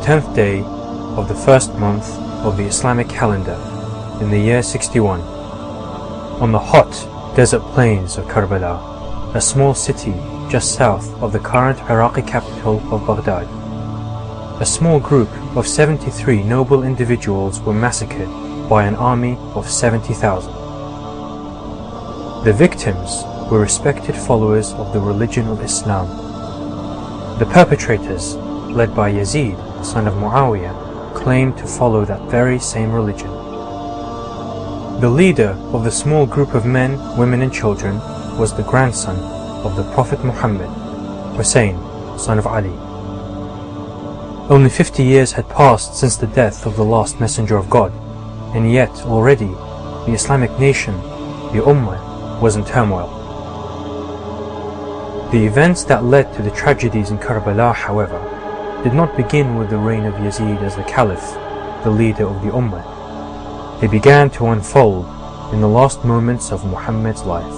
10th day of the first month of the Islamic calendar in the year 61. On the hot desert plains of Karbala, a small city just south of the current Iraqi capital of Baghdad, a small group of 73 noble individuals were massacred by an army of 70,000. The victims were respected followers of the religion of Islam. The perpetrators, led by Yazid, son of Muawiyah, claimed to follow that very same religion. The leader of the small group of men, women and children was the grandson of the Prophet Muhammad, Hussein, son of Ali. Only 50 years had passed since the death of the last messenger of God, and yet already the Islamic nation, the Ummah, was in turmoil. The events that led to the tragedies in Karbala, however, did not begin with the reign of Yazid as the Caliph, the leader of the Ummah. They began to unfold in the last moments of Muhammad's life.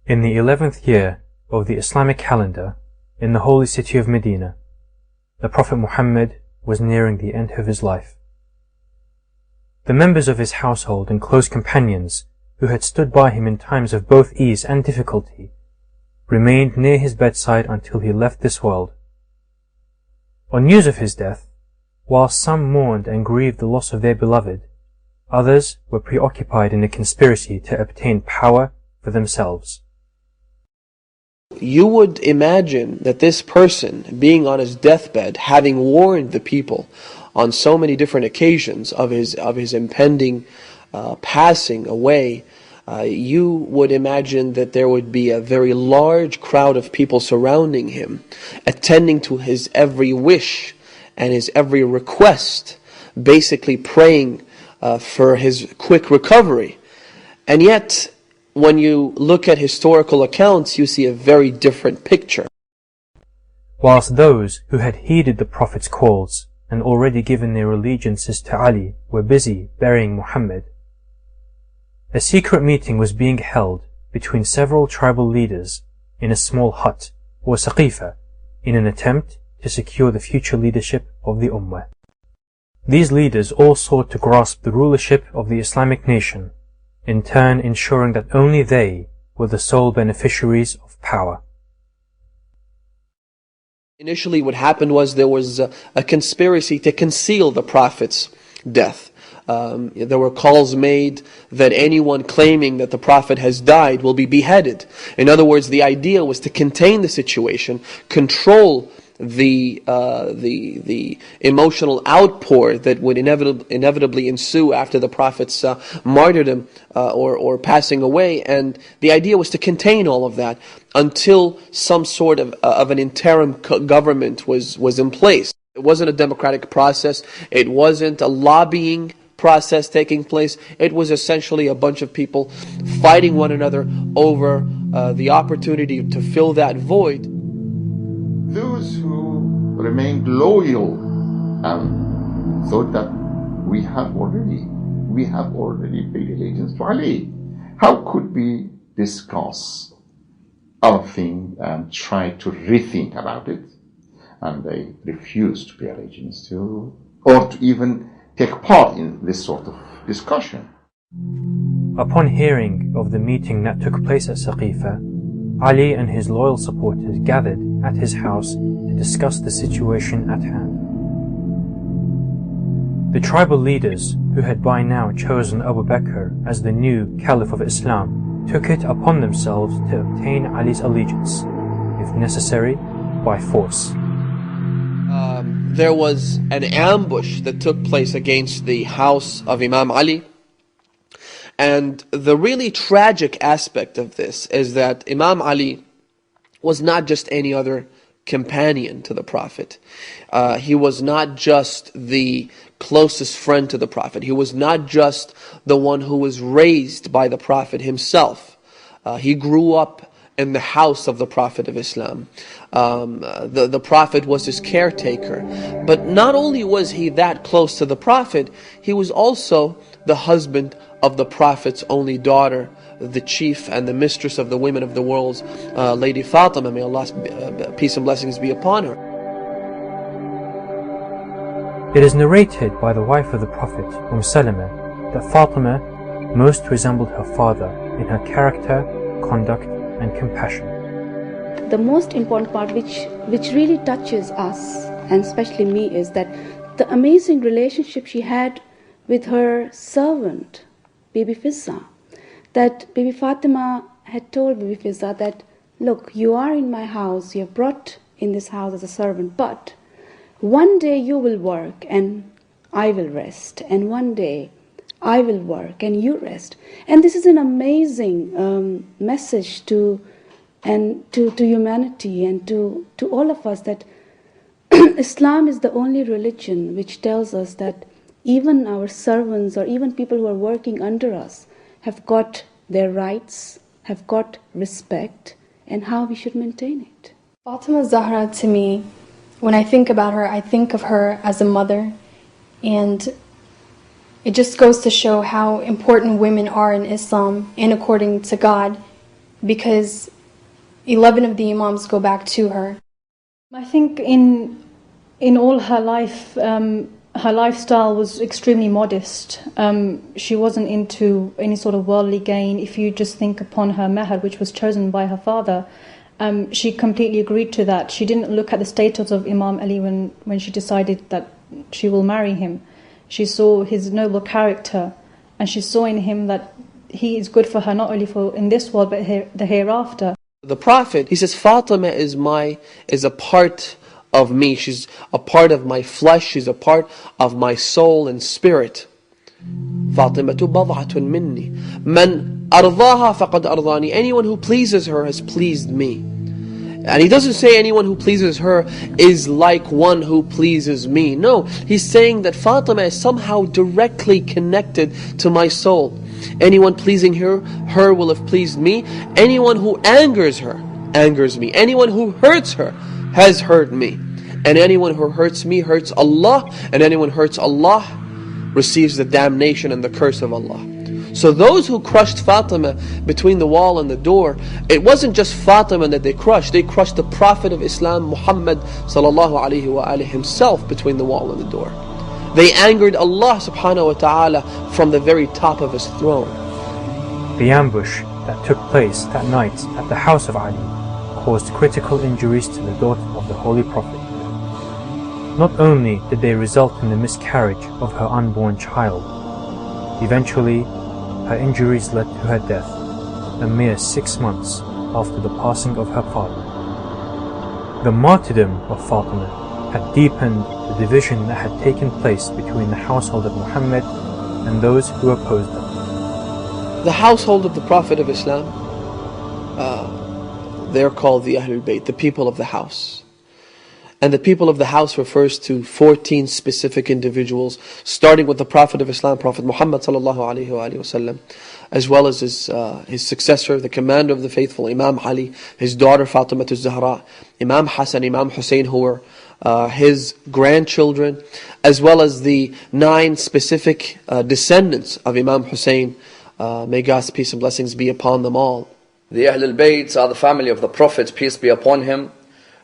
In the 11th year of the Islamic calendar, in the holy city of Medina, the Prophet Muhammad was nearing the end of his life. The members of his household and close companions, who had stood by him in times of both ease and difficulty, remained near his bedside until he left this world. On news of his death, while some mourned and grieved the loss of their beloved, others were preoccupied in a conspiracy to obtain power for themselves. You would imagine that this person, being on his deathbed, having warned the people on so many different occasions of his impending passing away, you would imagine that there would be a very large crowd of people surrounding him, attending to his every wish and his every request, basically praying for his quick recovery. And yet, when you look at historical accounts, you see a very different picture. Whilst those who had heeded the Prophet's calls and already given their allegiances to Ali were busy burying Muhammad, a secret meeting was being held between several tribal leaders in a small hut or saqifa in an attempt to secure the future leadership of the Ummah. These leaders all sought to grasp the rulership of the Islamic nation, in turn ensuring that only they were the sole beneficiaries of power. Initially what happened was there was a conspiracy to conceal the Prophet's death. There were calls made that anyone claiming that the Prophet has died will be beheaded. In other words, the idea was to contain the situation, control the emotional outpour that would inevitably ensue after the Prophet's martyrdom or passing away, and the idea was to contain all of that until some sort of an interim government was in place. It wasn't a democratic process. It wasn't a lobbying process taking place. It was essentially a bunch of people fighting one another over the opportunity to fill that void. Those who remained loyal and thought that we have already paid allegiance to Ali. How could we discuss our thing and try to rethink about it? And they refused to pay allegiance to, or to even take part in this sort of discussion. Upon hearing of the meeting that took place at Saqifa, Ali and his loyal supporters gathered at his house to discuss the situation at hand. The tribal leaders, who had by now chosen Abu Bakr as the new Caliph of Islam, took it upon themselves to obtain Ali's allegiance, if necessary, by force. there was an ambush that took place against the house of Imam Ali. And the really tragic aspect of this is that Imam Ali was not just any other companion to the Prophet. He was not just the closest friend to the Prophet. He was not just the one who was raised by the Prophet himself. He grew up in the house of the Prophet of Islam. The Prophet was his caretaker. But not only was he that close to the Prophet, he was also the husband of the Prophet's only daughter, the chief and the mistress of the women of the world, Lady Fatima, may Allah's peace and blessings be upon her. It is narrated by the wife of the Prophet, Salama, that Fatima most resembled her father in her character, conduct, and compassion. The most important part which really touches us, and especially me, is that the amazing relationship she had with her servant, Bibi Fizza. That Bibi Fatima had told Bibi Fizza that, look, you are in my house, you are brought in this house as a servant, but one day you will work and I will rest, and one day I will work and you rest. And this is an amazing message to humanity and to all of us, that Islam is the only religion which tells us that even our servants or even people who are working under us have got their rights, have got respect, and how we should maintain it. Fatima Zahra, to me, when I think about her, I think of her as a mother, and it just goes to show how important women are in Islam and according to God, because 11 of the Imams go back to her. I think in all her life, her lifestyle was extremely modest. She wasn't into any sort of worldly gain. If you just think upon her mahar, which was chosen by her father, she completely agreed to that. She didn't look at the status of Imam Ali when she decided that she will marry him. She saw his noble character, and she saw in him that he is good for her, not only for in this world, but the hereafter. The Prophet, he says, Fatima is a part of me. She's a part of my flesh. She's a part of my soul and spirit. Fatimatu bad'atun minni. Man ardaha faqad ardani. Anyone who pleases her has pleased me. And he doesn't say anyone who pleases her is like one who pleases me. No, he's saying that Fatima is somehow directly connected to my soul. Anyone pleasing her will have pleased me. Anyone who angers her, angers me. Anyone who hurts her has hurt me. And anyone who hurts me hurts Allah. And anyone who hurts Allah receives the damnation and the curse of Allah. So those who crushed Fatima between the wall and the door, it wasn't just Fatima that they crushed the Prophet of Islam, Muhammad sallallahu alaihi wasallam himself between the wall and the door. They angered Allah subhanahu wa ta'ala from the very top of his throne. The ambush that took place that night at the house of Ali caused critical injuries to the daughter of the Holy Prophet. Not only did they result in the miscarriage of her unborn child, eventually her injuries led to her death, a mere 6 months after the passing of her father. The martyrdom of Fatima had deepened the division that had taken place between the household of Muhammad and those who opposed them. The household of the Prophet of Islam, they're called the Ahlul Bayt, the people of the house. And the people of the house refers to 14 specific individuals, starting with the Prophet of Islam, Prophet Muhammad sallallahu alaihi wasallam, as well as his successor, the commander of the faithful, Imam Ali, his daughter Fatima Zahra, Imam Hassan, Imam Hussein, who were his grandchildren, as well as the 9 specific descendants of Imam Hussein. May God's peace and blessings be upon them all. The Ahlul Bayt are the family of the Prophet, peace be upon him,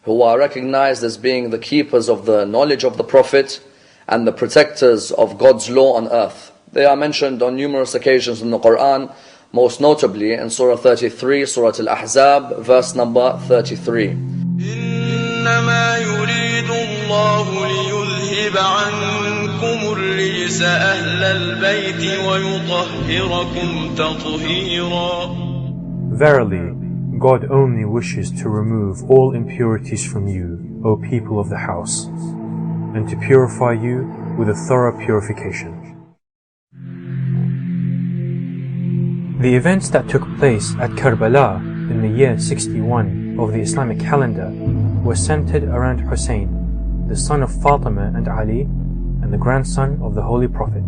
who are recognized as being the keepers of the knowledge of the Prophet and the protectors of God's law on earth. They are mentioned on numerous occasions in the Quran, most notably in Surah 33, Surah Al-Ahzab, verse number 33. إنما يريد الله ليذهب عنكم الرجس أهل البيت ويطهركم تطهيرا. Verily, God only wishes to remove all impurities from you, O people of the house, and to purify you with a thorough purification. The events that took place at Karbala in the year 61 of the Islamic calendar were centered around Hussein, the son of Fatima and Ali, and the grandson of the Holy Prophet.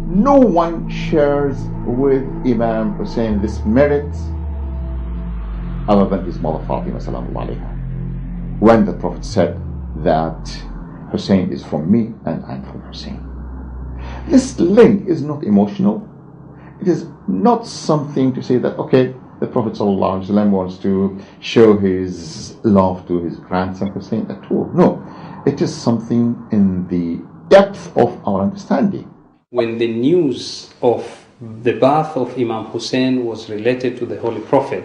No one shares with Imam Hussein this merit other than his mother Fatima sallallahu alayha. When the Prophet said that Hussein is from me and I'm from Hussein. This link is not emotional. It is not something to say that, okay, the Prophet ﷺ wants to show his love to his grandson Hussein at all. No, it is something in the depth of our understanding. When the news of the birth of Imam Hussein was related to the Holy Prophet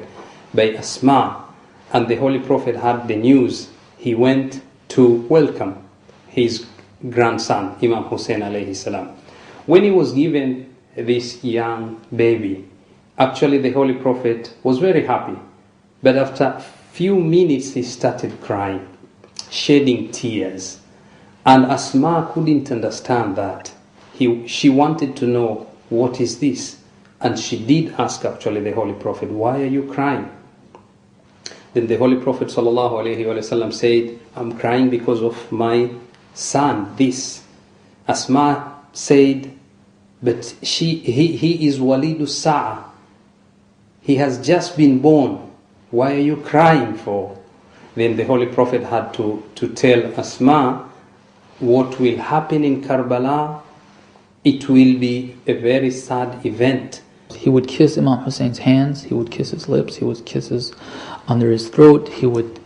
by Asma, and the Holy Prophet had the news, he went to welcome his grandson, Imam Hussein alayhi salam. When he was given this young baby, actually the Holy Prophet was very happy. But after a few minutes he started crying, shedding tears. And Asma couldn't understand that. She wanted to know, what is this? And she did ask actually the Holy Prophet, why are you crying? Then the Holy Prophet ﷺ said, I'm crying because of my son, this. Asma said, but he is Walidus Sa'a. He has just been born. Why are you crying for? Then the Holy Prophet had to tell Asma what will happen in Karbala. It will be a very sad event. He would kiss Imam Hussein's hands, he would kiss his lips, he would kiss his under his throat, he would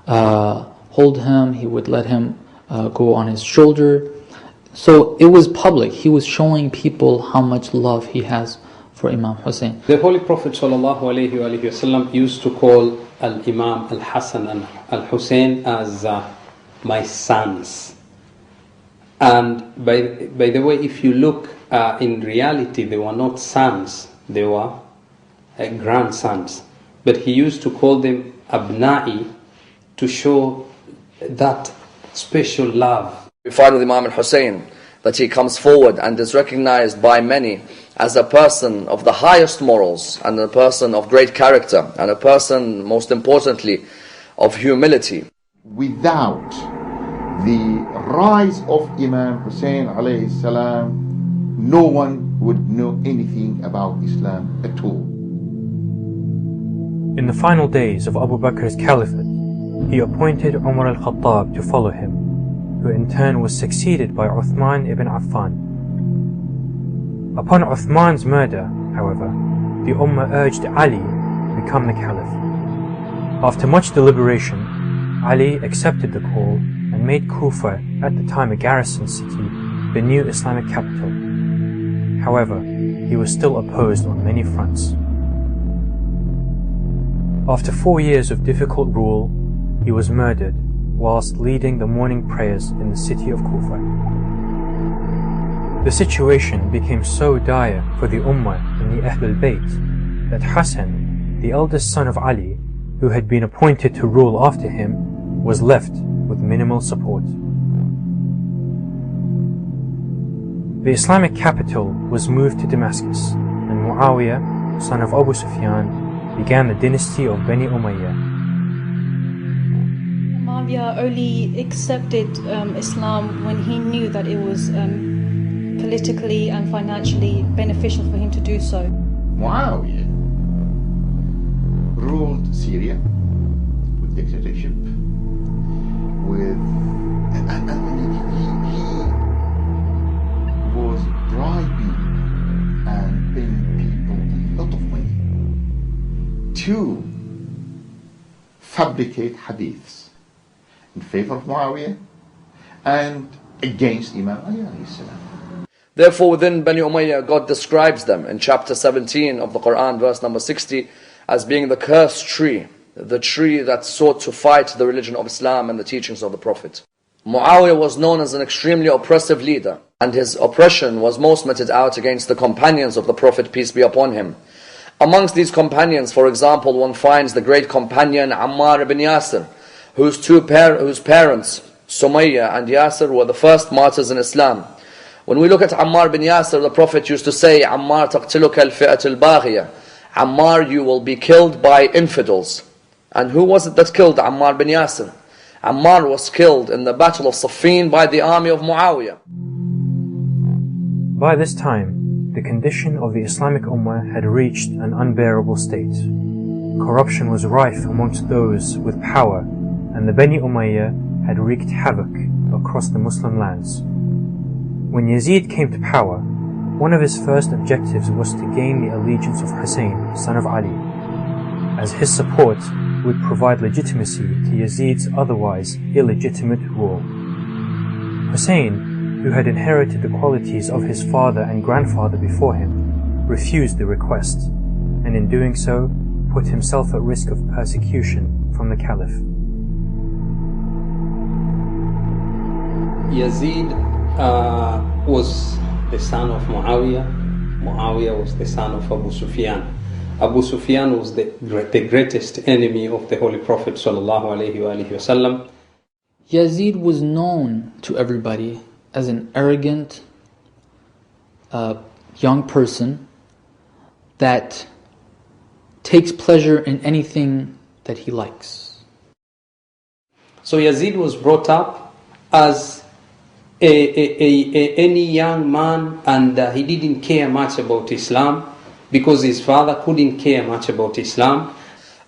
hold him, he would let him go on his shoulder. So it was public. He was showing people how much love he has for Imam Hussein. The Holy Prophet ﷺ used to call Al-Imam Al-Hassan and Al-Hussein as my sons. And by the way, if you look in reality, they were not sons, they were grandsons. But he used to call them Abna'i to show that special love. We find with Imam al-Hussein that he comes forward and is recognized by many as a person of the highest morals and a person of great character and a person, most importantly, of humility. Without the rise of Imam Hussein alayhi salam, no one would know anything about Islam at all. In the final days of Abu Bakr's caliphate, he appointed Umar al-Khattab to follow him, who in turn was succeeded by Uthman ibn Affan. Upon Uthman's murder, however, the Ummah urged Ali to become the caliph. After much deliberation, Ali accepted the call and made Kufa, at the time a garrison city, the new Islamic capital. However, he was still opposed on many fronts. After 4 years of difficult rule, he was murdered whilst leading the morning prayers in the city of Kufa. The situation became so dire for the Ummah and the Ahlul Bayt that Hassan, the eldest son of Ali, who had been appointed to rule after him, was left with minimal support. The Islamic capital was moved to Damascus, and Muawiyah, son of Abu Sufyan, began the dynasty of Bani Umayyah. Muawiyah only accepted Islam when he knew that it was politically and financially beneficial for him to do so. Muawiyah ruled Syria with dictatorship, and he was bribing and paying people a lot of money to fabricate hadiths in favor of Muawiyah and against Imam Ali alayhi salam. Therefore, within Bani Umayyah, God describes them in chapter 17 of the Quran, verse number 60, as being the cursed tree, the tree that sought to fight the religion of Islam and the teachings of the Prophet. Muawiyah was known as an extremely oppressive leader, and his oppression was most meted out against the companions of the Prophet, peace be upon him. Amongst these companions, for example, one finds the great companion Ammar ibn Yasir, whose parents, Sumayya and Yasir, were the first martyrs in Islam. When we look at Ammar bin Yasir, the Prophet used to say, Ammar taqtiluka al-fi'at al-baghiya. Ammar, you will be killed by infidels. And who was it that killed Ammar bin Yasir? Ammar was killed in the battle of Siffin by the army of Muawiyah. By this time, the condition of the Islamic Ummah had reached an unbearable state. Corruption was rife amongst those with power, and the Bani Umayyah had wreaked havoc across the Muslim lands. When Yazid came to power, one of his first objectives was to gain the allegiance of Hussein, son of Ali, as his support would provide legitimacy to Yazid's otherwise illegitimate rule. Hussein, who had inherited the qualities of his father and grandfather before him, refused the request, and in doing so, put himself at risk of persecution from the Caliph. Yazid was the son of Muawiyah. Muawiyah was the son of Abu Sufyan. Abu Sufyan was the greatest enemy of the Holy Prophet ﷺ. Yazid was known to everybody as an arrogant young person that takes pleasure in anything that he likes. So Yazid was brought up as any young man, and he didn't care much about Islam because his father couldn't care much about Islam.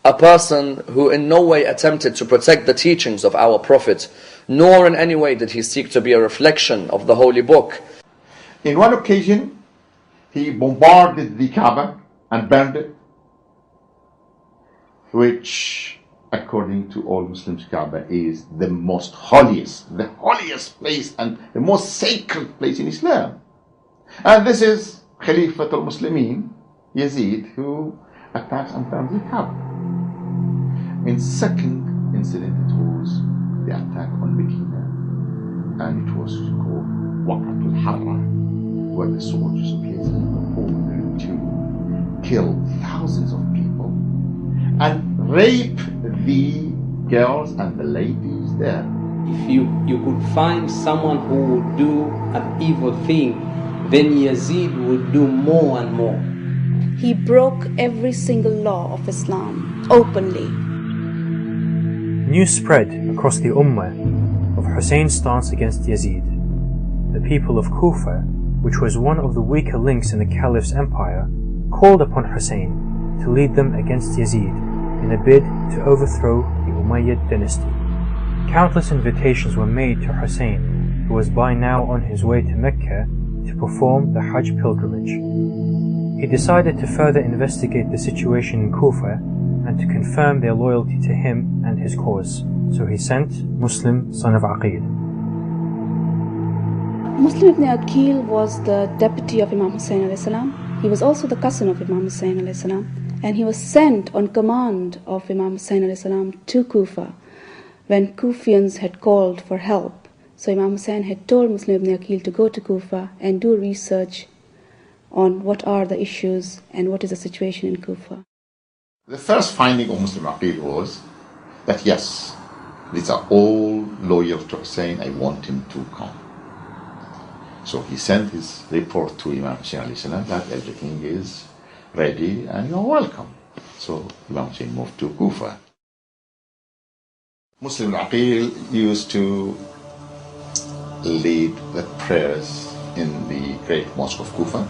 A person who in no way attempted to protect the teachings of our Prophet, nor in any way did he seek to be a reflection of the Holy Book. In one occasion, he bombarded the Kaaba and burned it, which, according to all Muslims, Kaaba is the holiest place and the most sacred place in Islam. And this is Khalifatul Muslimin, Yazid, who attacks and burns the Kaaba. In second incident, it was the attack on Medina, and it was called Waqatul Harra, where the soldiers of Yazid were ordered to kill thousands of people and rape the girls and the ladies there. If you could find someone who would do an evil thing, then Yazid would do more and more. He broke every single law of Islam openly. News spread across the Ummah of Hussein's stance against Yazid. The people of Kufa, which was one of the weaker links in the Caliph's empire, called upon Hussein to lead them against Yazid in a bid to overthrow the Umayyad dynasty. Countless invitations were made to Hussein, who was by now on his way to Mecca to perform the Hajj pilgrimage. He decided to further investigate the situation in Kufa and to confirm their loyalty to him and his cause. So he sent Muslim, son of Aqil. Muslim ibn Aqil was the deputy of Imam Hussein alayhi salam. He was also the cousin of Imam Hussein alayhi salam, and he was sent on command of Imam Hussein alayhi salam to Kufa when Kufians had called for help. So Imam Hussein had told Muslim ibn Aqil to go to Kufa and do research on what are the issues and what is the situation in Kufa. The first finding of Muslim Aqil was that yes, these are all loyal to Hussein, I want him to come. So he sent his report to Imam Hussein alayhi salam that everything is ready and you are welcome. So Imam Hussein moved to Kufa. Muslim Aqil used to lead the prayers in the great mosque of Kufa.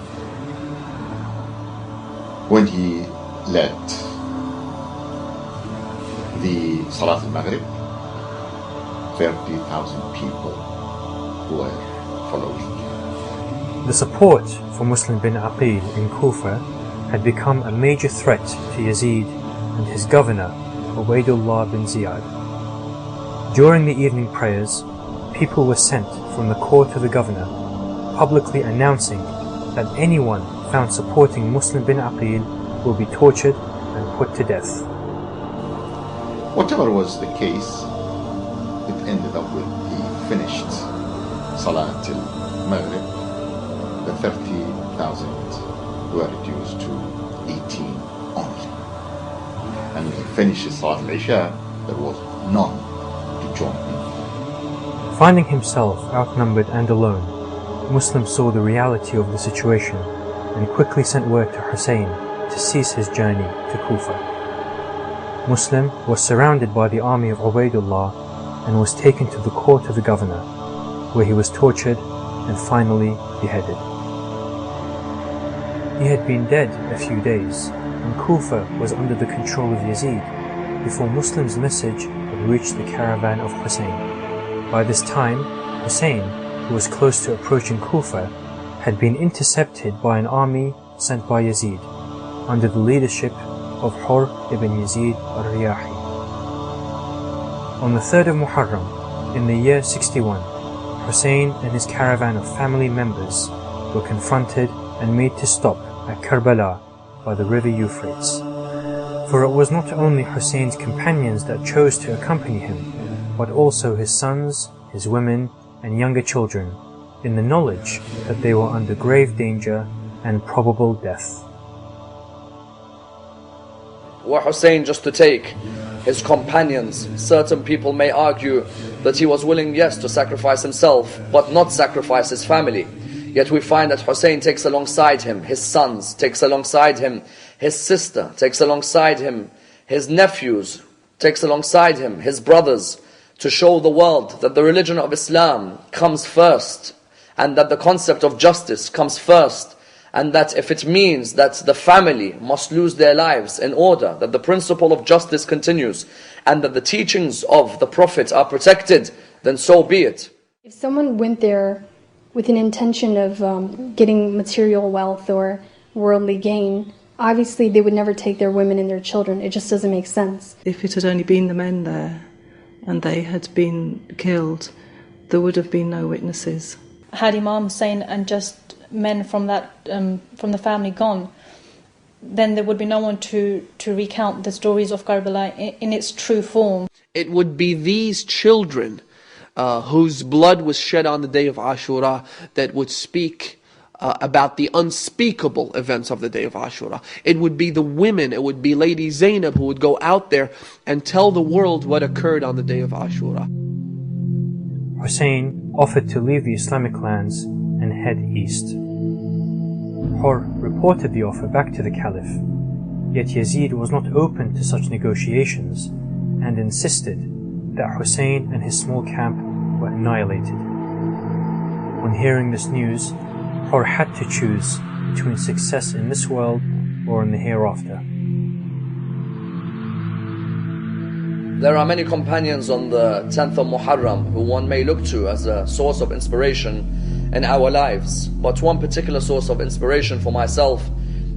When he led the Salat al-Maghrib, 30,000 people were following. The support for Muslim bin Aqil in Kufa had become a major threat to Yazid and his governor, Ubaydullah bin Ziyad. During the evening prayers, people were sent from the court to the governor, publicly announcing that anyone found supporting Muslim bin Aqil will be tortured and put to death. Whatever was the case, it ended up with the finished Salat al-Maghrib. The 30,000 were reduced to 18 only. And when he finished Salat al-Isha, there was none join him. Finding himself outnumbered and alone, Muslim saw the reality of the situation and quickly sent word to Hussein to cease his journey to Kufa. Muslim was surrounded by the army of Ubaydullah and was taken to the court of the governor, where he was tortured and finally beheaded. He had been dead a few days, and Kufa was under the control of Yazid before Muslim's message had reached the caravan of Hussein. By this time, Hussein, who was close to approaching Kufa, had been intercepted by an army sent by Yazid under the leadership of Hur ibn Yazid al-Riyahi. On the 3rd of Muharram, in the year 61, Hussein and his caravan of family members were confronted and made to stop at Karbala by the river Euphrates. For it was not only Hussein's companions that chose to accompany him, but also his sons, his women, and younger children, in the knowledge that they were under grave danger and probable death. Were Hussein just to take his companions, certain people may argue that he was willing, yes, to sacrifice himself, but not sacrifice his family. Yet we find that Hussein takes alongside him his sons, takes alongside him his sister, takes alongside him his nephews, takes alongside him his brothers, to show the world that the religion of Islam comes first, and that the concept of justice comes first, and that if it means that the family must lose their lives in order that the principle of justice continues, and that the teachings of the Prophet are protected, then so be it. If someone went there with an intention of getting material wealth or worldly gain, obviously they would never take their women and their children. It just doesn't make sense. If it had only been the men there and they had been killed, there would have been no witnesses. Had Imam Hussein and just men from that from the family gone, then there would be no one to recount the stories of Karbala in its true form. It would be these children whose blood was shed on the day of Ashura that would speak about the unspeakable events of the day of Ashura. It would be the women, it would be Lady Zainab who would go out there and tell the world what occurred on the day of Ashura. Hussein offered to leave the Islamic lands and head east. Hur reported the offer back to the Caliph, yet Yazid was not open to such negotiations and insisted that Hussein and his small camp were annihilated. On hearing this news, Hur had to choose between success in this world or in the hereafter. There are many companions on the 10th of Muharram who one may look to as a source of inspiration in our lives. But one particular source of inspiration for myself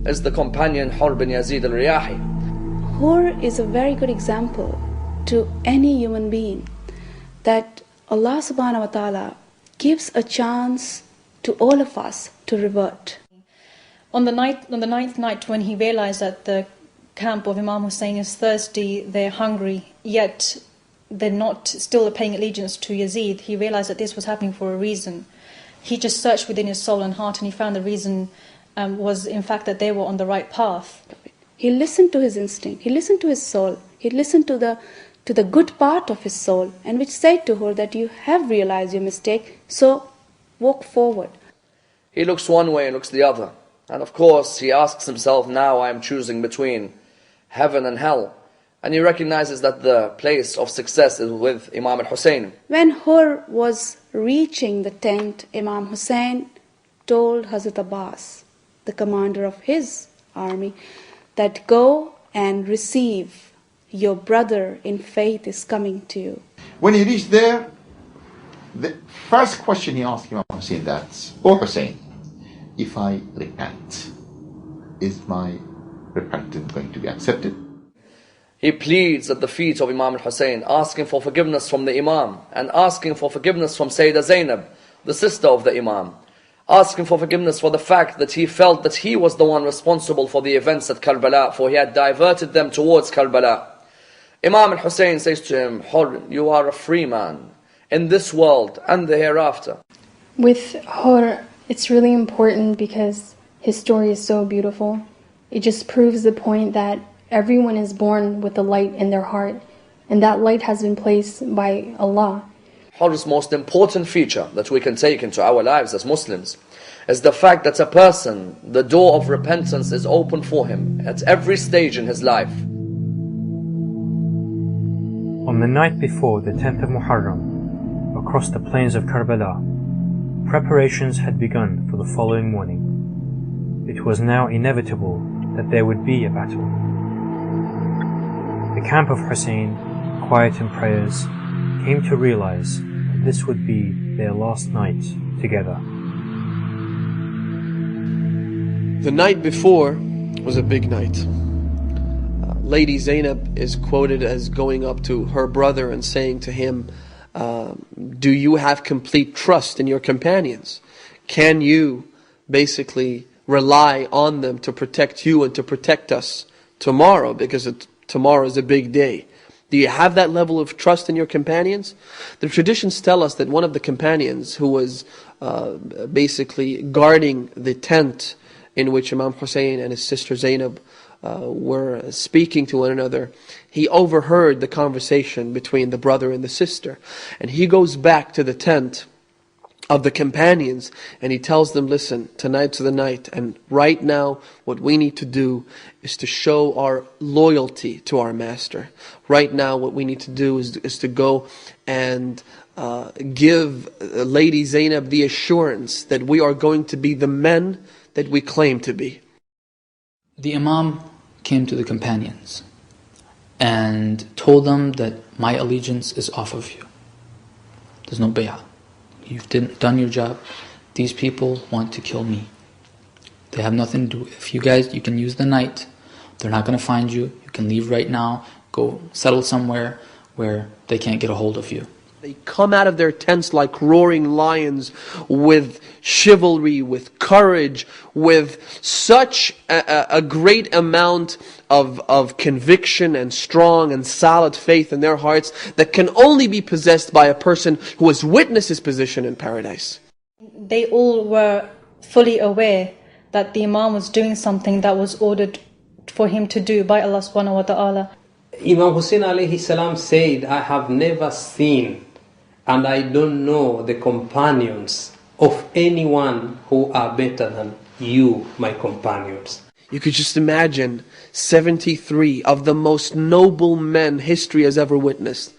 is the companion Hur bin Yazid al-Riyahi. Hur is a very good example to any human being that Allah subhanahu wa ta'ala gives a chance to all of us to revert. On the ninth night, when he realized that the camp of Imam Hussein is thirsty, they're hungry, yet they're not still paying allegiance to Yazid, he realized that this was happening for a reason. He just searched within his soul and heart, and he found the reason was in fact that they were on the right path. He listened to his instinct, he listened to his soul, he listened to the good part of his soul, and which said to her that you have realized your mistake, so walk forward. He looks one way and looks the other. And of course, he asks himself, now I am choosing between heaven and hell. And he recognizes that the place of success is with Imam al-Hussein. When Hur was reaching the tent, Imam Hussein told Hazrat Abbas, the commander of his army, that go and receive, your brother in faith is coming to you. When he reached there, the first question he asked Imam Hussein, that's, "O Hussein, if I repent, is my repentance going to be accepted?" He pleads at the feet of Imam al-Hussein, asking for forgiveness from the Imam, and asking for forgiveness from Sayyidah Zainab, the sister of the Imam, asking for forgiveness for the fact that he felt that he was the one responsible for the events at Karbala, for he had diverted them towards Karbala. Imam al-Hussein says to him, "Hur, you are a free man in this world and the hereafter." With Hur, it's really important because his story is so beautiful. It just proves the point that everyone is born with the light in their heart. and that light has been placed by Allah. Hur's most important feature that we can take into our lives as Muslims is the fact that a person, the door of repentance is open for him at every stage in his life. On the night before the 10th of Muharram, across the plains of Karbala, preparations had begun for the following morning. It was now inevitable that there would be a battle. The camp of Hussein, quiet in prayers, came to realize that this would be their last night together. The night before was a big night. Lady Zainab is quoted as going up to her brother and saying to him, do you have complete trust in your companions? Can you basically rely on them to protect you and to protect us tomorrow? Because tomorrow is a big day. Do you have that level of trust in your companions? The traditions tell us that one of the companions who was basically guarding the tent in which Imam Hussein and his sister Zainab were speaking to one another, he overheard the conversation between the brother and the sister. And he goes back to the tent of the companions and he tells them, listen, tonight's the night, and right now what we need to do is to show our loyalty to our master. Right now what we need to do is to go and give Lady Zainab the assurance that we are going to be the men that we claim to be. The Imam came to the companions and told them that my allegiance is off of you. There's no bay'ah. You've done your job. These people want to kill me. They have nothing to do. If you guys, you can use the night. They're not going to find you. You can leave right now. Go settle somewhere where they can't get a hold of you. They come out of their tents like roaring lions, with chivalry, with courage, with such a great amount of conviction and strong and solid faith in their hearts that can only be possessed by a person who has witnessed his position in paradise. They all were fully aware that the Imam was doing something that was ordered for him to do by Allah subhanahu wa ta'ala. Imam Hussein alayhi salam said, I have never seen and I don't know the companions of anyone who are better than you, my companions. You could just imagine 73 of the most noble men history has ever witnessed.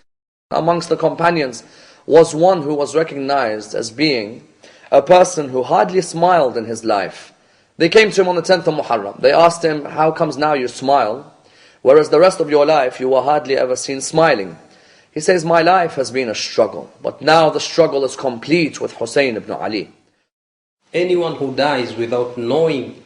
Amongst the companions was one who was recognized as being a person who hardly smiled in his life. They came to him on the 10th of Muharram. They asked him, how comes now you smile, whereas the rest of your life you were hardly ever seen smiling? He says, my life has been a struggle, but now the struggle is complete with Hussein ibn Ali. Anyone who dies without knowing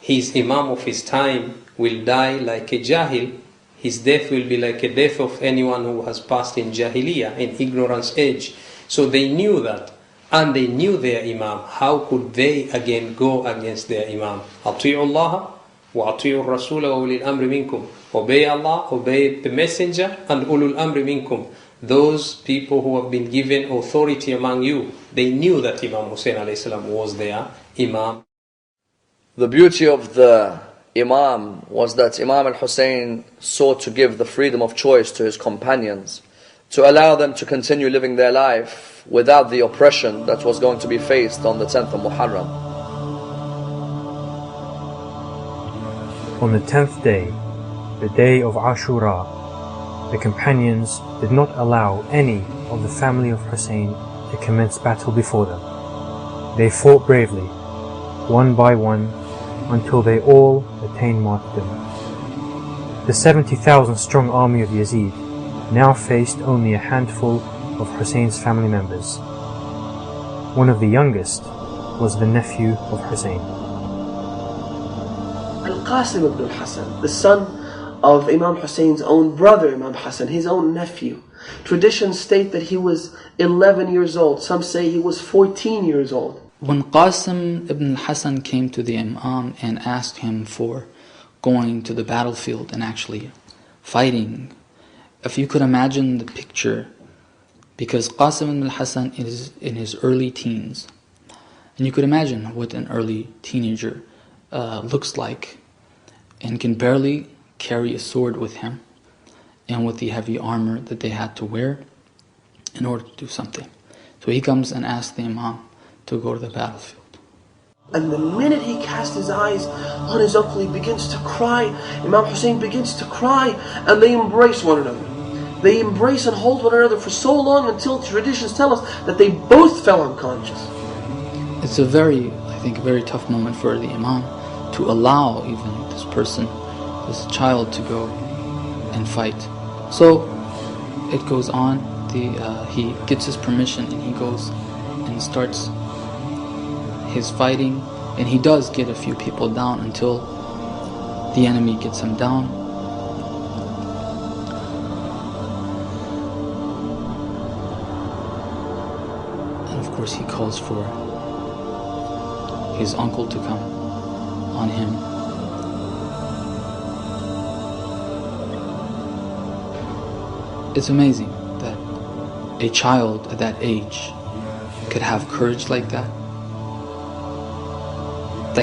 his Imam of his time will die like a Jahil. His death will be like a death of anyone who has passed in Jahiliyyah, in ignorance age. So they knew that, and they knew their Imam. How could they again go against their Imam? أطيعوا الله وأطيعوا الرسول وأولي الأمر منكم. Obey Allah, obey the Messenger, and ulul amri minkum. Those people who have been given authority among you, they knew that Imam Hussein alayhi salam was their Imam. The beauty of the Imam was that Imam al-Hussein sought to give the freedom of choice to his companions, to allow them to continue living their life without the oppression that was going to be faced on the 10th of Muharram. On the 10th day, the day of Ashura, the companions did not allow any of the family of Hussein to commence battle before them. They fought bravely, one by one, until they all attained martyrdom. The 70,000 strong army of Yazid now faced only a handful of Hussein's family members. One of the youngest was the nephew of Hussein. Al-Qasim ibn al-Hasan, the son of Imam Hussein's own brother, Imam Hassan, his own nephew. Traditions state that he was 11 years old. Some say he was 14 years old. When Qasim ibn al-Hasan came to the Imam and asked him for going to the battlefield and actually fighting, if you could imagine the picture, because Qasim ibn al-Hasan is in his early teens, and you could imagine what an early teenager looks like and can barely carry a sword with him, and with the heavy armor that they had to wear in order to do something. So he comes and asks the Imam to go to the battlefield. And the minute he casts his eyes on his uncle, he begins to cry. Imam Hussein begins to cry, and they embrace one another. They embrace and hold one another for so long until traditions tell us that they both fell unconscious. It's a very tough moment for the Imam to allow even this person, this child, to go and fight. So it goes on. He gets his permission and he goes and starts his fighting, and he does get a few people down until the enemy gets him down. And of course he calls for his uncle to come on him. It's amazing that a child at that age could have courage like that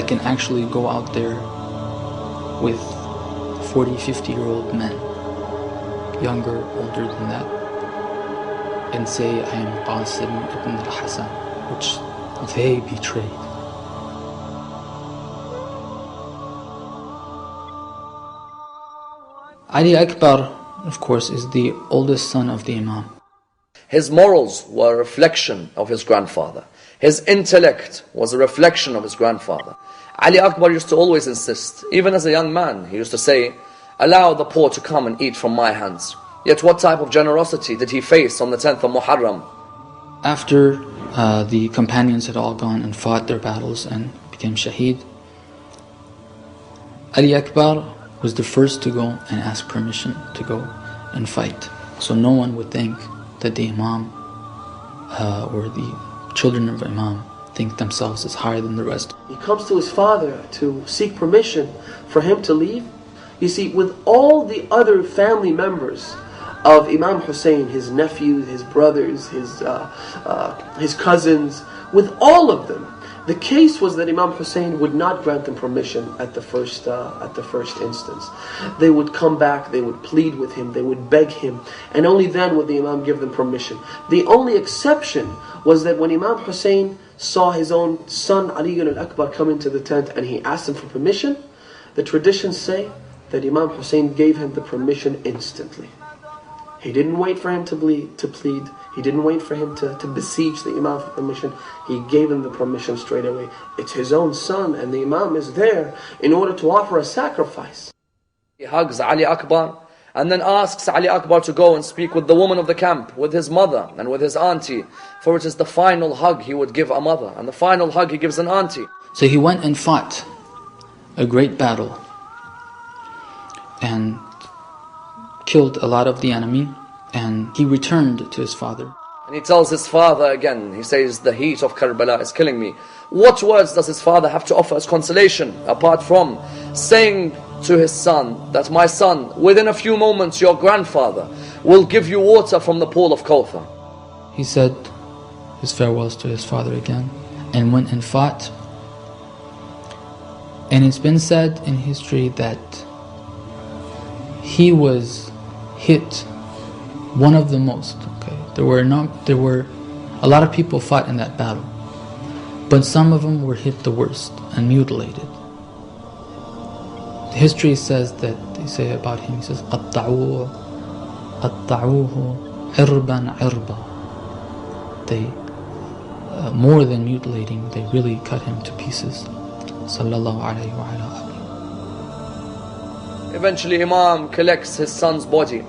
can actually go out there with 40, 50-year-old men, younger, older than that, and say, I am Qasim ibn al-Hasan, which they betrayed. Ali Akbar, of course, is the oldest son of the Imam. His morals were a reflection of his grandfather. His intellect was a reflection of his grandfather. Ali Akbar used to always insist, even as a young man, he used to say, allow the poor to come and eat from my hands. Yet what type of generosity did he face on the 10th of Muharram? After the companions had all gone and fought their battles and became shaheed, Ali Akbar was the first to go and ask permission to go and fight. So no one would think that the Imam or the children of Imam think themselves as higher than the rest. He comes to his father to seek permission for him to leave. You see, with all the other family members of Imam Hussein, his nephews, his brothers, his cousins, with all of them, the case was that Imam Hussein would not grant them permission at the first instance. They would come back, they would plead with him, they would beg him, and only then would the Imam give them permission. The only exception was that when Imam Hussein saw his own son Ali al-Akbar come into the tent and he asked him for permission, the traditions say that Imam Hussein gave him the permission instantly. He didn't wait for him to plead. He didn't wait for him to beseech the Imam for permission. He gave him the permission straight away. It's his own son, and the Imam is there in order to offer a sacrifice. He hugs Ali Akbar and then asks Ali Akbar to go and speak with the woman of the camp, with his mother and with his auntie, for it is the final hug he would give a mother, and the final hug he gives an auntie. So he went and fought a great battle and killed a lot of the enemy, and he returned to his father. And he tells his father again, he says, the heat of Karbala is killing me. What words does his father have to offer as consolation, apart from saying to his son that, my son, within a few moments your grandfather will give you water from the pool of Kawthar. He said his farewells to his father again and went and fought. And it's been said in history that he was hit one of the most. There were a lot of people fought in that battle, but some of them were hit the worst and mutilated. The history says that they say about him, he says, قَطَّعُوهُ عِرْبًا عِرْبًا. They, more than mutilating, they really cut him to pieces. Sallallahu alayhi wa alayhi. Eventually Imam collects his son's body.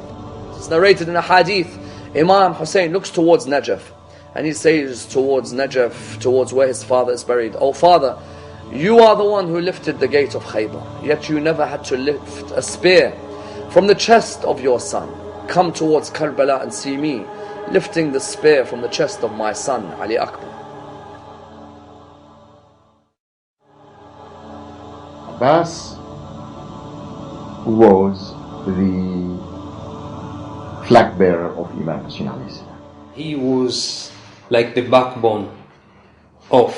It's narrated in a hadith. Imam Hussein looks towards Najaf and he says towards Najaf, towards where his father is buried, "Oh father, you are the one who lifted the gate of Khaybar, yet you never had to lift a spear from the chest of your son. Come towards Karbala and see me lifting the spear from the chest of my son Ali Akbar." Abbas was the flag bearer of Imam Hussein alayhi salam. He was like the backbone of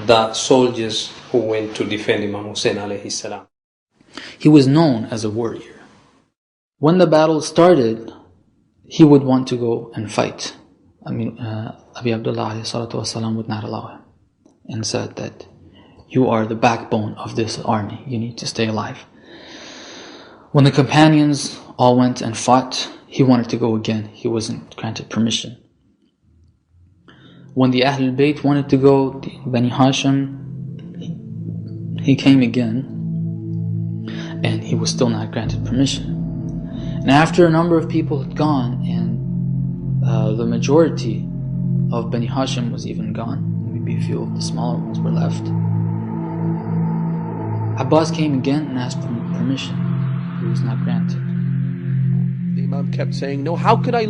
the soldiers who went to defend Imam Hussein alayhi salam. He was known as a warrior. When the battle started, he would want to go and fight. Abi Abdullah alayhi salatu wasalam would not allow him and said that you are the backbone of this army. You need to stay alive. When the companions all went and fought, he wanted to go again. He wasn't granted permission. When the Ahlul Bayt wanted to go, the Bani Hashim, he came again, and he was still not granted permission. And after a number of people had gone, and the majority of Bani Hashim was even gone, maybe a few of the smaller ones were left, Abbas came again and asked for permission. He was not granted. The Imam kept saying, no, how could I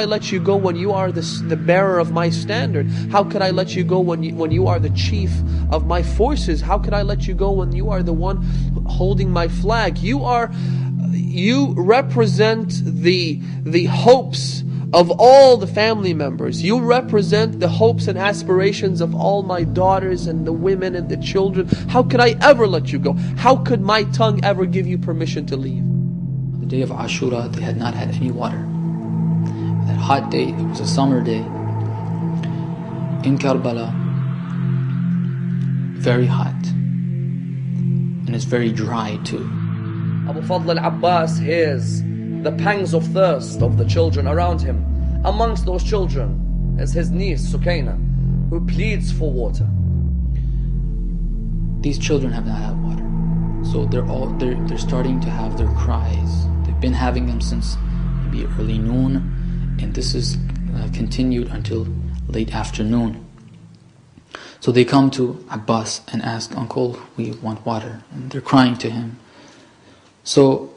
let you go when you are the bearer of my standard? How could I let you go when you are the chief of my forces? How could I let you go when you are the one holding my flag? You represent the hopes of all the family members. You represent the hopes and aspirations of all my daughters and the women and the children. How could I ever let you go? How could my tongue ever give you permission to leave? The day of Ashura, they had not had any water. That hot day, it was a summer day in Karbala, very hot, and it's very dry too. Abu Fadl al-Abbas hears the pangs of thirst of the children around him. Amongst those children is his niece Sukaina, who pleads for water. These children have not had water, so they're starting to have their cries. They've been having them since maybe early noon, and this is continued until late afternoon. So they come to Abbas and ask, "Uncle, we want water," and they're crying to him. So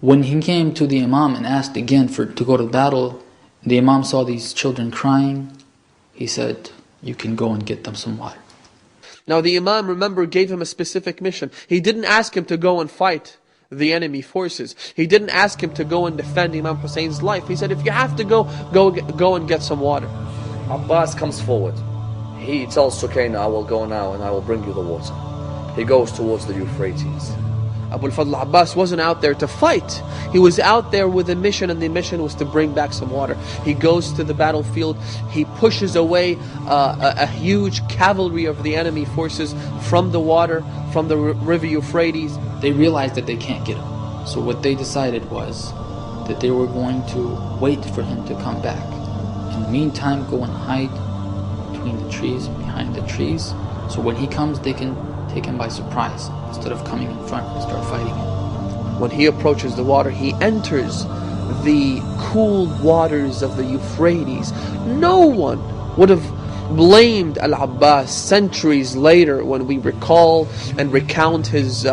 when he came to the Imam and asked again to go to battle, the Imam saw these children crying. He said, "You can go and get them some water." Now the Imam, remember, gave him a specific mission. He didn't ask him to go and fight the enemy forces. He didn't ask him to go and defend Imam Hussein's life. He said, if you have to go and get some water. Abbas comes forward. He tells Sukaina, "I will go now and I will bring you the water." He goes towards the Euphrates. Abu al-Fadl Abbas wasn't out there to fight. He was out there with a mission, and the mission was to bring back some water. He goes to the battlefield. He pushes away a huge cavalry of the enemy forces from the water, from the river Euphrates. They realized that they can't get him. So what they decided was that they were going to wait for him to come back. In the meantime, go and hide between the trees, behind the trees. So when he comes, they can take him by surprise instead of coming in front and start fighting him. When he approaches the water, he enters the cool waters of the Euphrates. No one would have blamed Al-Abbas centuries later when we recall and recount his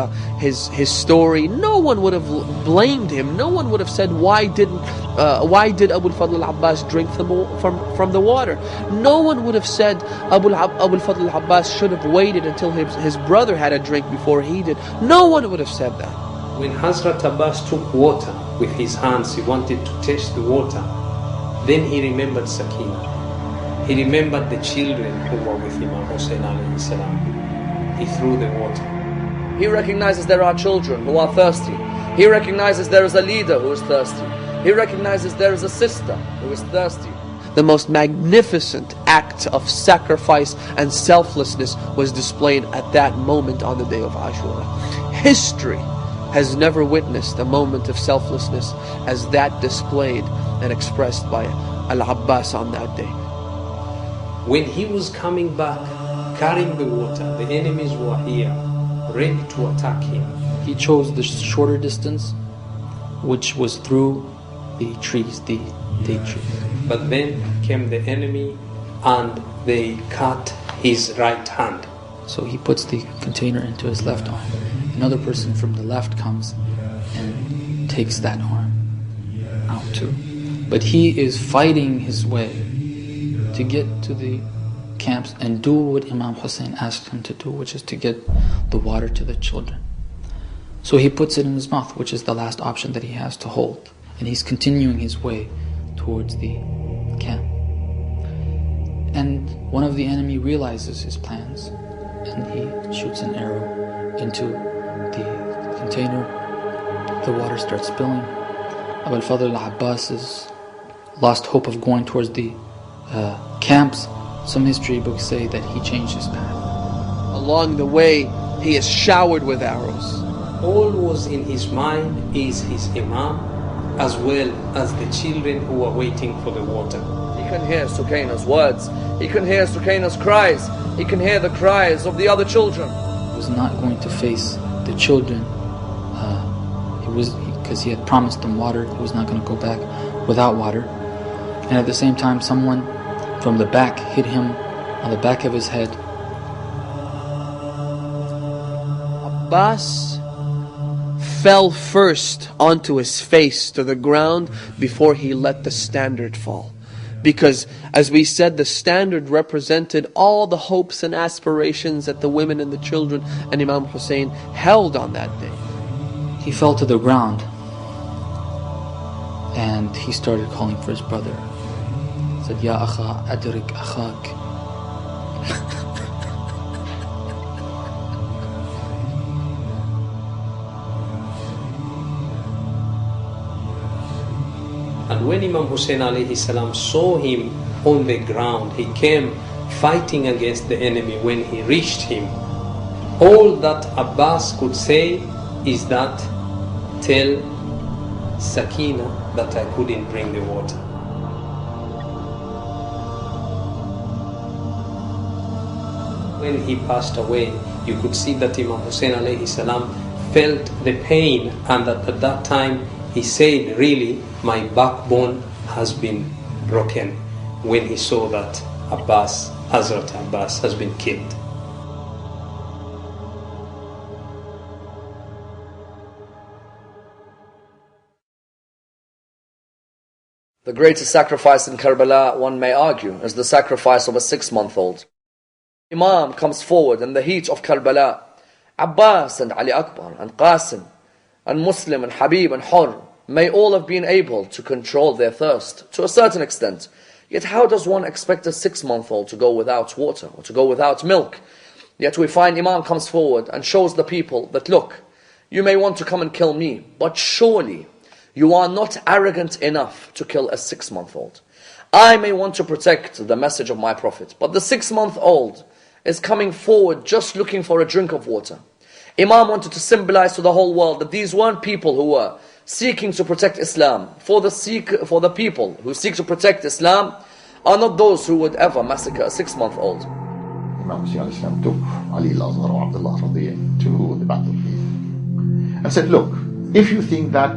story. No one would have blamed him. No one would have said, why did Abu al-Fadl al-Abbas drink from the water? No one would have said Abu al-Fadl al-Abbas should have waited until his brother had a drink before he did. No one would have said that. When Hazrat Abbas took water with his hands, he wanted to taste the water. Then he remembered Sakina. He remembered the children who were with Imam Hussein alayhi salam. He threw the water. He recognizes there are children who are thirsty. He recognizes there is a leader who is thirsty. He recognizes there is a sister who is thirsty. The most magnificent act of sacrifice and selflessness was displayed at that moment on the day of Ashura. History has never witnessed a moment of selflessness as that displayed and expressed by Al-Abbas on that day. When he was coming back, carrying the water, the enemies were here, ready to attack him. He chose the shorter distance, which was through the trees, the date trees. But then came the enemy and they cut his right hand. So he puts the container into his left arm. Another person from the left comes and takes that arm out too. But he is fighting his way to get to the camps and do what Imam Hussein asked him to do, which is to get the water to the children. So he puts it in his mouth, which is the last option that he has to hold. And he's continuing his way towards the camp. And one of the enemy realizes his plans, and he shoots an arrow into the container, the water starts spilling. Abu al-Fadl al-Abbas is lost hope of going towards the camps. Some history books say that he changed his path. Along the way, he is showered with arrows. All was in his mind is his Imam, as well as the children who are waiting for the water. He can hear Sukaina's words. He can hear Sukaina's cries. He can hear the cries of the other children. He was not going to face the children. Because he had promised them water. He was not going to go back without water. And at the same time, someone from the back hit him on the back of his head. Abbas fell first onto his face to the ground before he let the standard fall. Because, as we said, the standard represented all the hopes and aspirations that the women and the children and Imam Hussein held on that day. He fell to the ground and he started calling for his brother. He said, Ya akha, adrik akhak. And when Imam Hussein alayhi salam saw him on the ground, he came fighting against the enemy. When he reached him, all that Abbas could say is that, tell Sakina that I couldn't bring the water. When he passed away, you could see that Imam Hussein alayhi salam felt the pain, and that at that time he said, really, my backbone has been broken when he saw that Hazrat Abbas has been killed. The greatest sacrifice in Karbala, one may argue, is the sacrifice of a 6-month-old. Imam comes forward in the heat of Karbala. Abbas and Ali Akbar and Qasim and Muslim and Habib and Hur may all have been able to control their thirst to a certain extent. Yet how does one expect a 6-month-old to go without water or to go without milk? Yet we find Imam comes forward and shows the people that, look, you may want to come and kill me, but surely you are not arrogant enough to kill a 6-month-old. I may want to protect the message of my Prophet, but the 6-month-old is coming forward just looking for a drink of water. Imam wanted to symbolize to the whole world that these weren't people who were seeking to protect Islam. For the people who seek to protect Islam are not those who would ever massacre a 6-month-old. Imam Hussein took Ali al-Azhar or Abdullah Radiyah to the battlefield and said, look, if you think that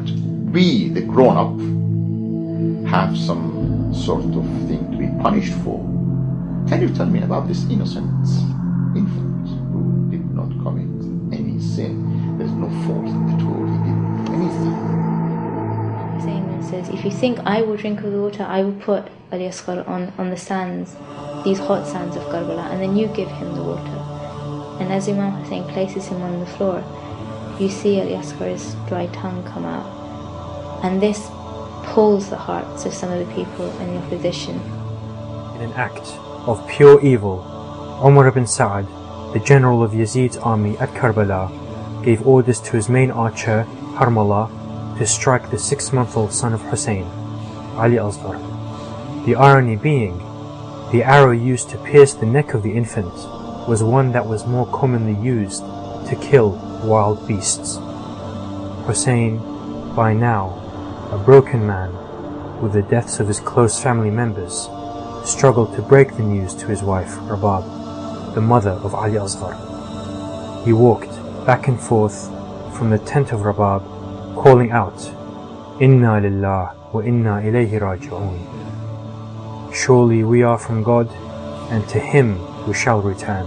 we, the grown-up, have some sort of thing to be punished for, can you tell me about this innocent infant who did not commit any sin? There's no fault at all. He didn't do anything. Hussein says, if you think I will drink of the water, I will put Ali Asghar on the sands, these hot sands of Karbala, and then you give him the water. And as Imam Hussein places him on the floor, you see Ali Asghar's dry tongue come out. And this pulls the hearts of some of the people in the opposition. In an act of pure evil, Umar ibn Sa'ad, the general of Yazid's army at Karbala, gave orders to his main archer, Harmala, to strike the 6-month-old son of Hussein, Ali Asghar. The irony being, the arrow used to pierce the neck of the infant was one that was more commonly used to kill wild beasts. Hussein, by now a broken man, with the deaths of his close family members, struggled to break the news to his wife, Rabab, the mother of Ali Asghar. He walked back and forth from the tent of Rabab, calling out, Inna lillah wa inna ilayhi raji'un. Surely we are from God, and to Him we shall return.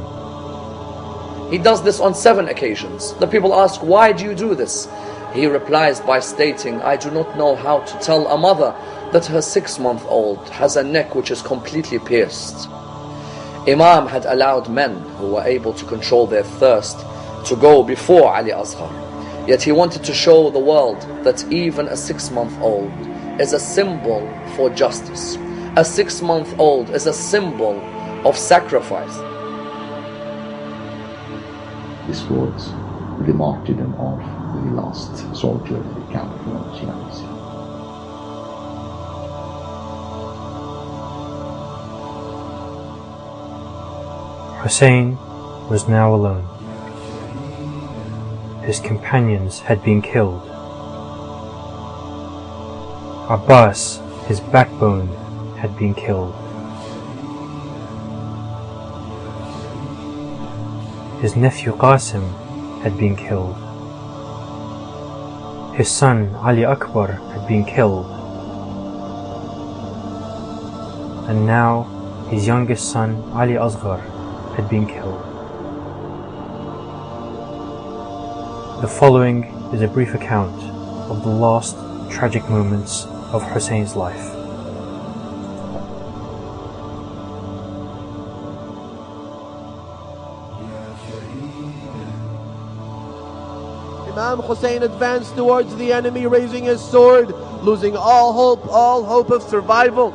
He does this on 7 occasions. The people ask, why do you do this? He replies by stating, I do not know how to tell a mother that her 6-month-old has a neck which is completely pierced. Imam had allowed men who were able to control their thirst to go before Ali Asghar. Yet he wanted to show the world that even a 6-month-old is a symbol for justice. A 6-month-old is a symbol of sacrifice. This was the martyrdom of the last soldier. account of Imam Hussein alayhi salam. Hussein was now alone. His companions had been killed. Abbas, his backbone, had been killed. His nephew Qasim had been killed. His son Ali Akbar had been killed. And now his youngest son Ali Asghar had been killed. The following is a brief account of the last tragic moments of Hussein's life. Imam Hussein advanced towards the enemy, raising his sword, losing all hope of survival.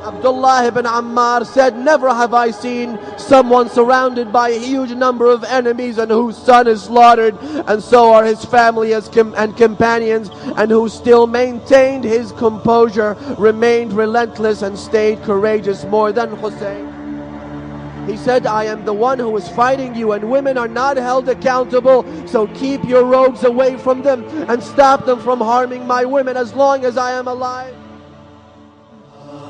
Abdullah ibn Ammar said, "Never have I seen someone surrounded by a huge number of enemies and whose son is slaughtered, and so are his family and companions, and who still maintained his composure, remained relentless and stayed courageous more than Hussein." He said, "I am the one who is fighting you, and women are not held accountable, so keep your robes away from them and stop them from harming my women as long as I am alive."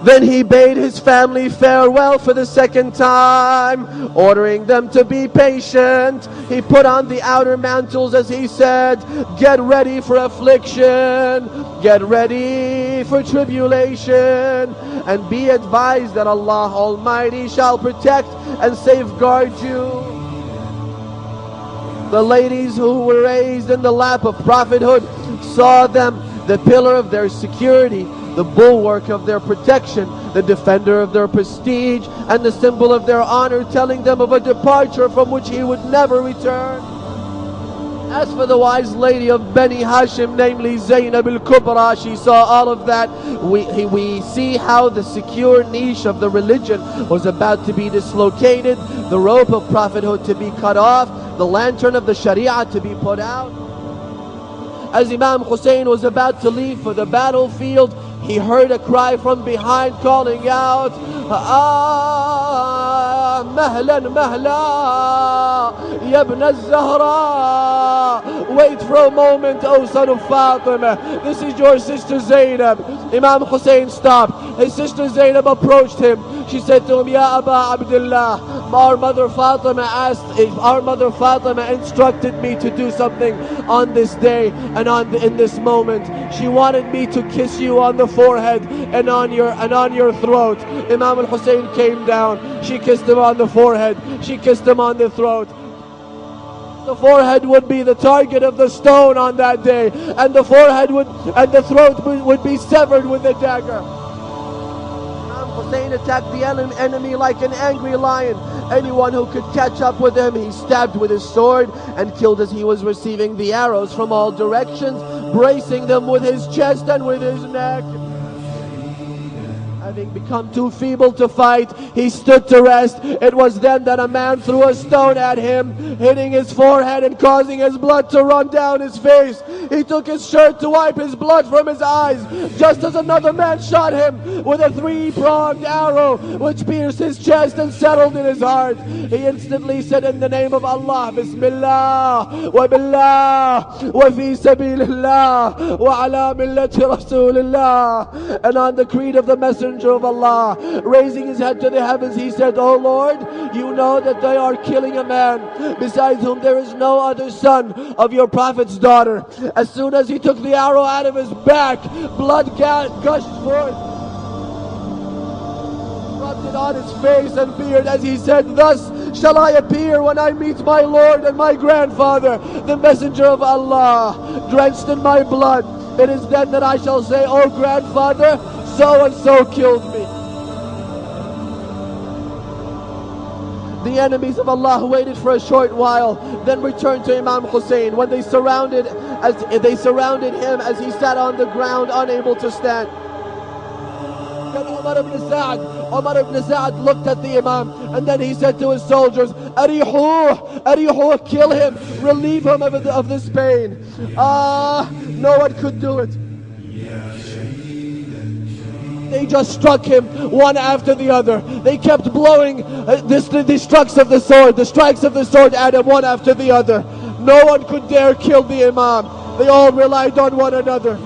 Then he bade his family farewell for the second time, ordering them to be patient. He put on the outer mantles as he said, "Get ready for affliction, get ready for tribulation, and be advised that Allah Almighty shall protect and safeguard you." The ladies who were raised in the lap of prophethood saw them, the pillar of their security, the bulwark of their protection, the defender of their prestige, and the symbol of their honor, telling them of a departure from which he would never return. As for the wise lady of Bani Hashim, namely Zainab al-Kubra, she saw all of that. We see how the secure niche of the religion was about to be dislocated, the rope of prophethood to be cut off, the lantern of the Sharia to be put out. As Imam Hussein was about to leave for the battlefield, he heard a cry from behind calling out, "Ah, mahlan mahla, ya ibn al-Zahra." Wait for a moment, O son of Fatima. This is your sister Zainab. Imam Hussein stopped. His sister Zainab approached him. She said to him, "Ya Aba Abdullah, our mother Fatima instructed me to do something on this day and in this moment. She wanted me to kiss you on the forehead and on your throat." Imam al-Hussein came down. She kissed him on the forehead. She kissed him on the throat. The forehead would be the target of the stone on that day, and the throat would be severed with the dagger. Hussein attacked the enemy like an angry lion. Anyone who could catch up with him, he stabbed with his sword and killed as he was receiving the arrows from all directions, bracing them with his chest and with his neck. Having become too feeble to fight, he stood to rest. It was then that a man threw a stone at him, hitting his forehead and causing his blood to run down his face. He took his shirt to wipe his blood from his eyes, just as another man shot him with a three-pronged arrow, which pierced his chest and settled in his heart. He instantly said, "In the name of Allah, Bismillah, wa billah, wa fi sabilillah, wa ala millati Rasulillah." And on the creed of the Messenger of Allah, raising his head to the heavens, he said, "O Lord, you know that they are killing a man besides whom there is no other son of your Prophet's daughter." As soon as he took the arrow out of his back, blood gushed forth, rubbed it on his face and beard as he said, "Thus shall I appear when I meet my Lord and my grandfather, the Messenger of Allah, drenched in my blood. It is then that I shall say, 'O grandfather, so and so killed me.'" The enemies of Allah waited for a short while, then returned to Imam Hussein when they surrounded him as he sat on the ground, unable to stand. Then Umar ibn Sa'd looked at the Imam, and then he said to his soldiers, "Arihuh, kill him, relieve him of this pain." No one could do it. They just struck him one after the other. They kept blowing the strikes of the sword at him one after the other. No one could dare kill the Imam. They all relied on one another.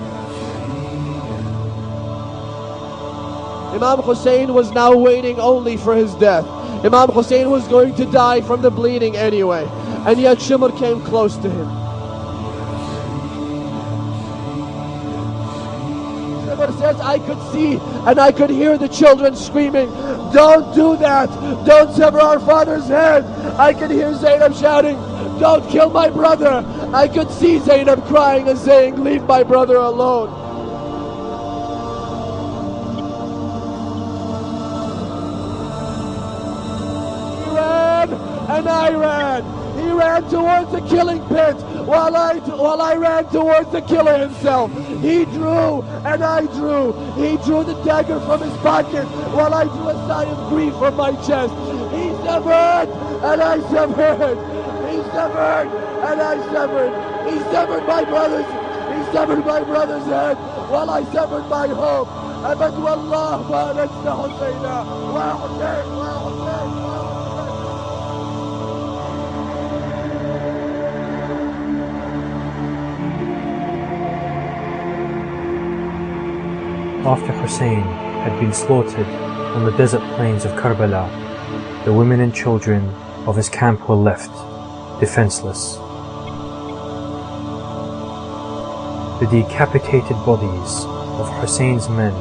Imam Hussein was now waiting only for his death. Imam Hussein was going to die from the bleeding anyway. And yet Shimr came close to him. Shimr says, I could see and I could hear the children screaming, don't do that! Don't sever our father's head! I could hear Zainab shouting, don't kill my brother! I could see Zainab crying and saying, leave my brother alone. And I ran. He ran towards the killing pit while I ran towards the killer himself. He drew and I drew. He drew the dagger from his pocket while I drew a sigh of grief from my chest. He severed and I severed. He severed and I severed. He severed my brother's head while I severed my hope. But wallah ma najna Husayna wa Husayn wa Husayn wa Husayn. After Hussein had been slaughtered on the desert plains of Karbala, the women and children of his camp were left, defenseless. The decapitated bodies of Hussein's men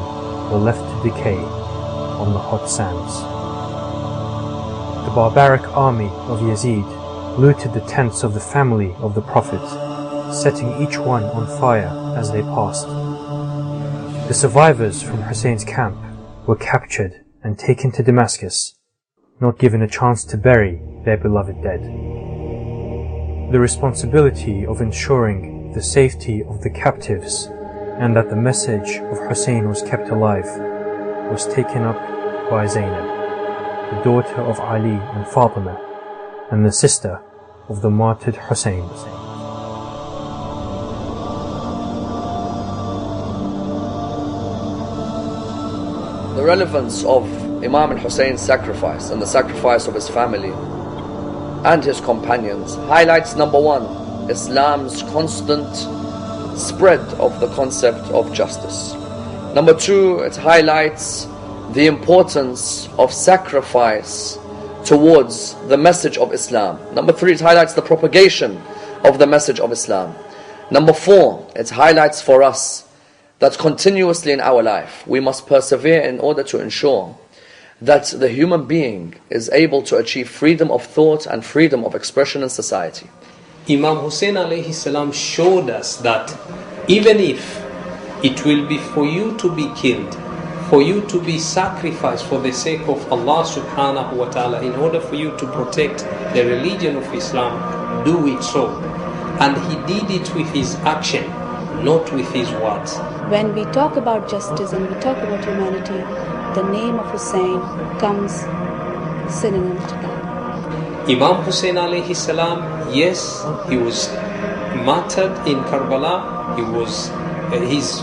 were left to decay on the hot sands. The barbaric army of Yazid looted the tents of the family of the Prophet, setting each one on fire as they passed. The survivors from Hussein's camp were captured and taken to Damascus, not given a chance to bury their beloved dead. The responsibility of ensuring the safety of the captives and that the message of Hussein was kept alive was taken up by Zainab, the daughter of Ali and Fatima, and the sister of the martyred Hussein. The relevance of Imam al-Hussein's sacrifice and the sacrifice of his family and his companions highlights, number one, Islam's constant spread of the concept of justice. Number two, it highlights the importance of sacrifice towards the message of Islam. Number three, it highlights the propagation of the message of Islam. Number four, it highlights for us that continuously in our life we must persevere in order to ensure that the human being is able to achieve freedom of thought and freedom of expression in society. Imam Hussein alayhi salam showed us that even if it will be for you to be killed, for you to be sacrificed for the sake of Allah subhanahu wa ta'ala, in order for you to protect the religion of Islam, do it so. And he did it with his action, not with his words. When we talk about justice and we talk about humanity, the name of Hussein comes synonym to that. Imam Hussein alayhi salam, yes, he was martyred in Karbala. He was his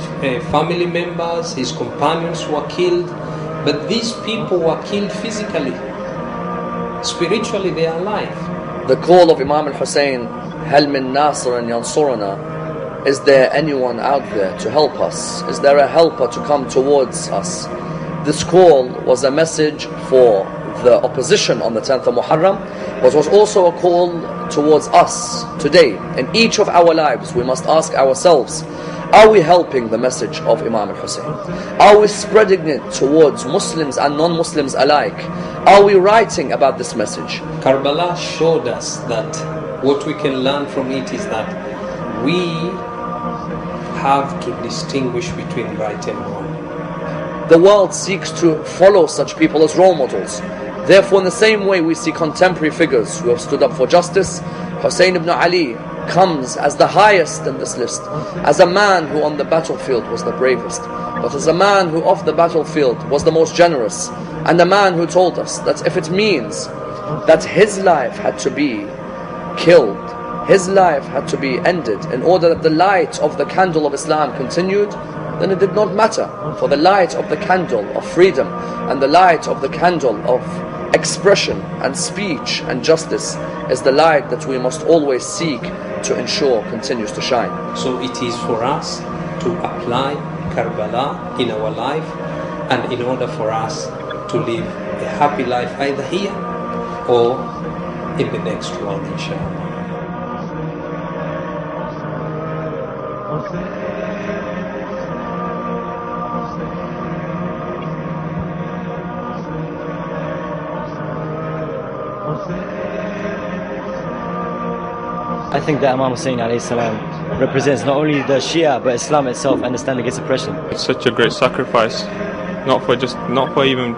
family members, his companions were killed, but these people were killed physically. Spiritually, they are alive. The call of Imam al-Hussein, Hal min Nasr yansuruna, is there anyone out there to help us? Is there a helper to come towards us? This call was a message for the opposition on the 10th of Muharram, but was also a call towards us today. In each of our lives, we must ask ourselves, are we helping the message of Imam al-Hussein? Are we spreading it towards Muslims and non-Muslims alike? Are we writing about this message? Karbala showed us that what we can learn from it is that we have to distinguish between right and wrong. The world seeks to follow such people as role models. Therefore, in the same way we see contemporary figures who have stood up for justice, Hussein ibn Ali comes as the highest in this list, as a man who on the battlefield was the bravest, but as a man who off the battlefield was the most generous, and a man who told us that if it means that his life had to be killed, his life had to be ended in order that the light of the candle of Islam continued, then it did not matter. For the light of the candle of freedom and the light of the candle of expression and speech and justice is the light that we must always seek to ensure continues to shine. So it is for us to apply Karbala in our life, and in order for us to live a happy life either here or in the next world, inshallah. I think that Imam Hussein alayhi salam represents not only the Shia but Islam itself understanding its oppression. It's such a great sacrifice, not for even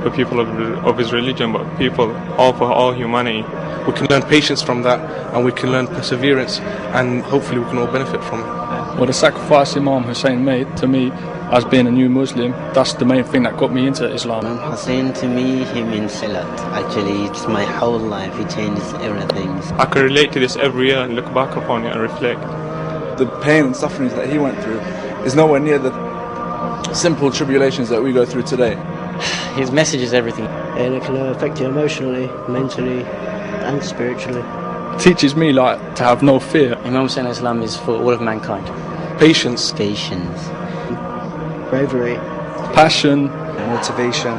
for people of his religion, but for all humanity. We can learn patience from that, and we can learn perseverance, and hopefully we can all benefit from it. Well, the sacrifice Imam Hussein made, to me, as being a new Muslim, that's the main thing that got me into Islam. Imam Hussein, to me, he means salat. Actually, it's my whole life. He changes everything. I can relate to this every year and look back upon it and reflect. The pain and sufferings that he went through is nowhere near the simple tribulations that we go through today. His message is everything. And it can affect you emotionally, mentally, and spiritually. Teaches me to have no fear. Imam Hussein Islam is for all of mankind. Patience. Bravery. Passion. Motivation.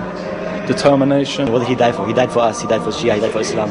Determination. What did he die for? He died for us. He died for Shia. He died for Islam.